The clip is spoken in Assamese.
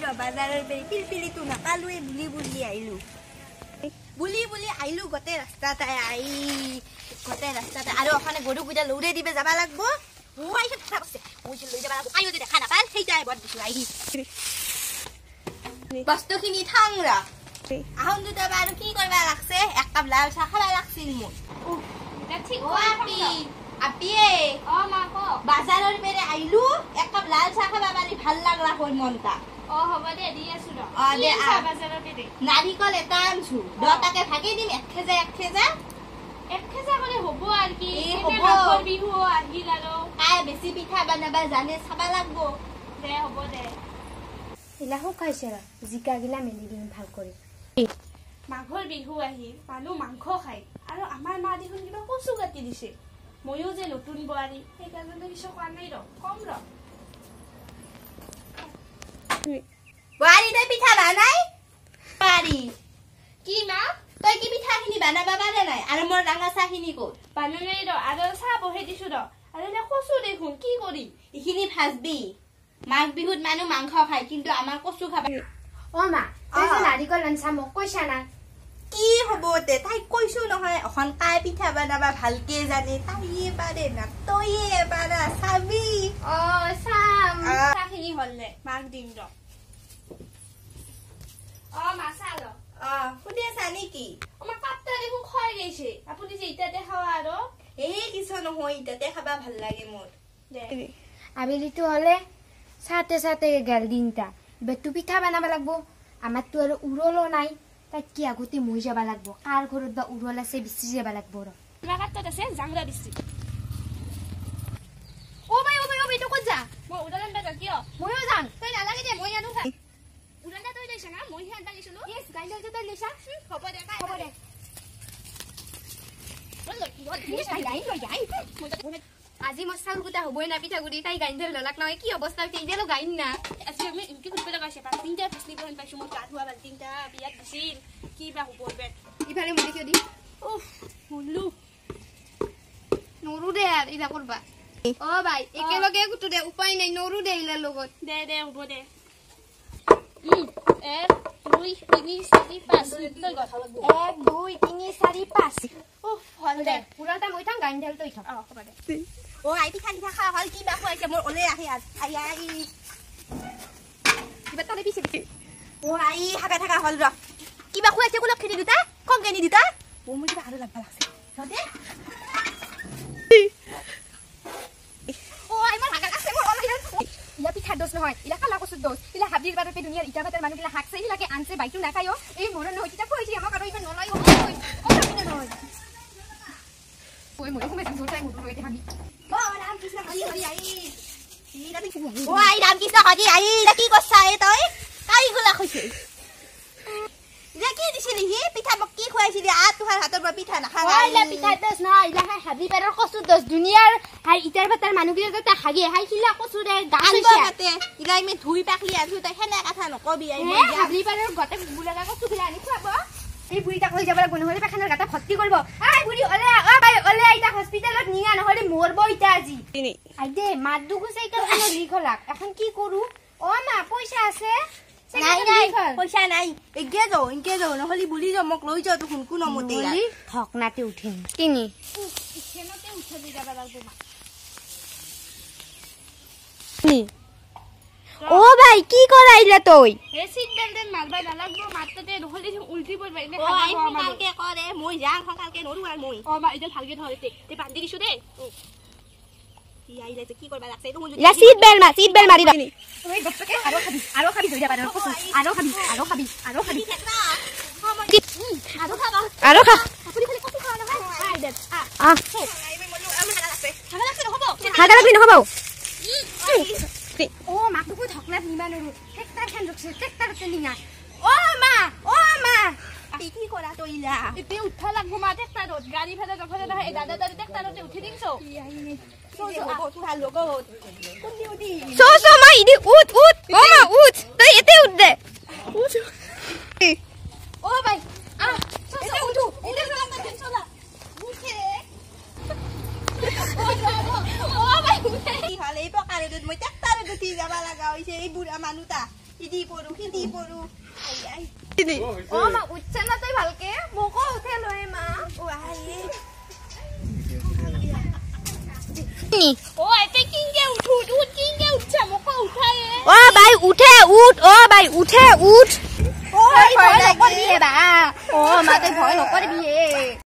ৰ বাজাৰৰ পিলপিলিটো নাপালোৱে বুলি আহিলো বুলি আহিলো গোটেই ৰাস্তাতে গোটেই ৰাস্তাতে আৰু ওখানে গৰু গুইটা লৌৰে দিবে যাবা লাগব মই কথা কৈছে মই লৈ যাবা লাগব আইও দেখা নাপাল সেইটাই বদ দিছো আহি বস্তুখিনি থাংৰা আহন দুটা বাৰ কি কৰবা লাগছে এক কাপ লাল চাহ খাবা লাগছিল মোৰ এটা ঠিক আপিয়ে মা কো বাজাৰৰ মেৰে আইলো এক কাপ লাল চাহ খাবা পাৰি ভাল লাগলা হল মনটা হ'ব দে দি আছো ৰ দে বাজাৰৰ মেৰে নাৰিকল এটা আনছো দটাকে ভাগি দিম এক খেজা কৰে হ'ব আৰ কি মাঘৰ বিহু আহিল আৰু কাই বেছি পিঠা বনাবা জানে চাবা লাগব দে হ'ব দে ইলা শুকাইছে জিকা গিলা মেলি দিম ভাল কৰি মাঘৰ বিহু আহিল মানুহ মাংস খায় আৰু আমাৰ মা দেখোন কিবা কচু কাটি দিছে ময়ো যে নতুন বোৱাৰী সেইকাৰণে কিছু কোৱা নাই ৰ কম ৰ বোৱাৰী তই পিঠা বানাই পাৰি কি মা তই কি পিঠাখিনি বানাবা পাৰা নাই আৰু মোৰ ডাঙা চাহখিনি ক'ত বানা নাই ৰ আৰু চাহ বহাই দিছো ৰ আৰু এতিয়া কচু দেখোন কি কৰিম এইখিনি ভাজবি মাঘ বিহুত মানুহ মাংস খায় কিন্তু আমাৰ কচু খাবা মা তই যে নাৰিকল আনছা মোক কৈছা না কি হ'ব তে তাই কৈছো নহয় এখন কাই পিঠা বানাবা ভালকে জানে তাইয়ে পাৰে না তইয়ে পাৰা চাবি চাম চাহখিনি হ'ল দে মাক দিম ৰ মা চাহ ৰ সুধি আছা নেকি আমাৰ কাপটা দেখোন খোৱাই গৈছে আপুনি যে ইটাতে খাৱা আৰু কিছু নহয় ইটাতে খাবা ভাল লাগে মোৰ দে আবেলিটো হলে চাতে গেল দিনটা বেটু পিঠা বানাব লাগব আমাৰতো আৰু উৰলো নাই তাত কি আগতে মই যাবা লাগব কাৰ ঘৰত বা উৰল আছে বিচি যাবা লাগব ৰ তোমাৰ কাপটাত আছে জাংৰা বিচি বাই তো ক'ত যা মই উদাহৰণ এটা কিয় ময়ো যাম তই নালাগে দে মই আনো খাই উদাহৰণ তই লৈছা না মই হেন লাগিছিলো ইয়েস গাইডালটো তই লৈছা হ'ব দে আজি মই চাউল গোটা হ'বই না পিঠাগুড়ি তাই গাইডাল ললাক নহয় কি অৱস্থা এতিয়া গাইন না আজি আমি ইনকি কৰিব লগাইছে তিনটা ফেচলি বহন পাইছো মই গা ধোৱা বাল্টিংটা বিয়াত দিছিল কি বা হ'ব বে ইফালে মই কিয় দি শুনলো নৰু দে আৰু ইলা কৰবা বাই একেলগে গুটু দে উপায় নাই নৰু দে ইলাৰ লগত দে হ'ব দে 1 2 3 4 5 তই কথা লাগব 1 2 3 4 5 হল দে পুৰাটা মই থাং গাইডাল তই থাক হ'ব দে আই পিঠা খা হল কি বা খুৱাইছে মোৰ ওলে আহি কিবা তলে পিছে আই হাগা থাকা হল ৰ কিবা খুৱাইছে কোলক খেদি দুটা কম কেনি দিতা মোৰ কিবা আৰু লাগবা লাগছে দে ইমান হাগা লাগছে মোৰ ওলাই ইলা পিঠা দোষ নহয় ইলা কালা কচুৰ দোষ ইলা হাবিৰ বাৰতে দুনিয়াৰ ইটা ভাতৰ মানুহগিলা হাকছে ইলাকে আনছে বাইটো নাখায় এই মোৰ নহয় কিটা খুৱাইছে আমাক আৰু ইমান নলয় নহয় মই কমে যাম জোৰটাই মুদু লৈ দেখাবি ৰাম কৃষ্ণ হৰি আই ৰাম কৃষ্ণ হৰি আই কি কৈছা তই কাই গলা কৈছে কি দিছিলি হি পিঠা মোক কি খুৱাইছিলি তোমাৰ হাতৰ পৰা পিঠা নাখাবা পিঠা দোষ নহয় ইলা হাবি বাৰৰ কচুৰ দোষ দুনিয়াৰ ইটাৰ ভাতৰ মানুহগিলা তাতে হাগি হাইছিলা কচুৰে গাছতে ইলাই মে ধুই পাকলি আছো তই হেনে কথা নকবি হাবি বাৰৰ গতে বুলাগা কচু খিলা আনি খুৱাব এই বুঢ়ীটাক লৈ যাব লাগিব নহলে পেখানৰ গাটা ভৰ্তি কৰিব বুঢ়ী ওলে বাই ওলে আইতা হস্পিটেলত নিয়া নহলে মৰব ইটা আজি আইদে মাত দুগুছে ইটা লিক হলাক এখন কি কৰো মা পইচা আছে নাই পইচা নাই ইনকে যাও নহলে বুলি যাও মোক লৈ যাও দেখোন কোনো মতে ঠকনাতে উঠিম তিনি খেনতে উঠলি যাব লাগব ভাই কি কৰাইলা তই এই সিট বেল্ট মাৰবা নালাগব মাৰতে নহলে উল্টি পড়বা এনে কালকে কৰে মই যাং কালকে নৰু আর মই মা ইটা ভালকে ধরতে তে বান্ধি দিছো দে কি আইলে কি করবা লাগছে তো ইলা সিট বেল্ট মারি দাও ওই গছকে আরো খাবি ধইরা পারো আরো খাবি আরো খাবি আরো খাবা আরো খা আপুনি খালি কত খাওয়া না আই দে আমি মলু আমি হাগা লাগছে নহব মাক তো ঠকনাত নিবা নৰু টেক্টাৰ খান ৰখছে টেক্টাৰতে নিঙা মা কি কৰা তইলা ইতে উঠা লাগব মা টেক্টাৰত গাড়ী ফেলে নফলে নহয় দাদা টেক্টাৰতে উঠি দিছো মা ইদি উঠ মামা উঠ তই এতে উঠ দে ভাই উঠু এতে চলা উঠে ভাই উঠে কি হল এই পকারে মই টেক্টারে উঠি যাবা লাগা হইছে এই বুঢ়া মানুটা ইদি পড়ো আই আই ও মা উঠছে না তুই ভালকে মোকো উঠে লয় মা ও আই ও এতে কিংকে উঠ কিংকে উঠছে মোকো উঠায়ে ও ভাই উঠে উঠ ও ভাই উঠে উঠ ও ভয় নকৰিবি বা ও মা তুই ভয় নকৰিবি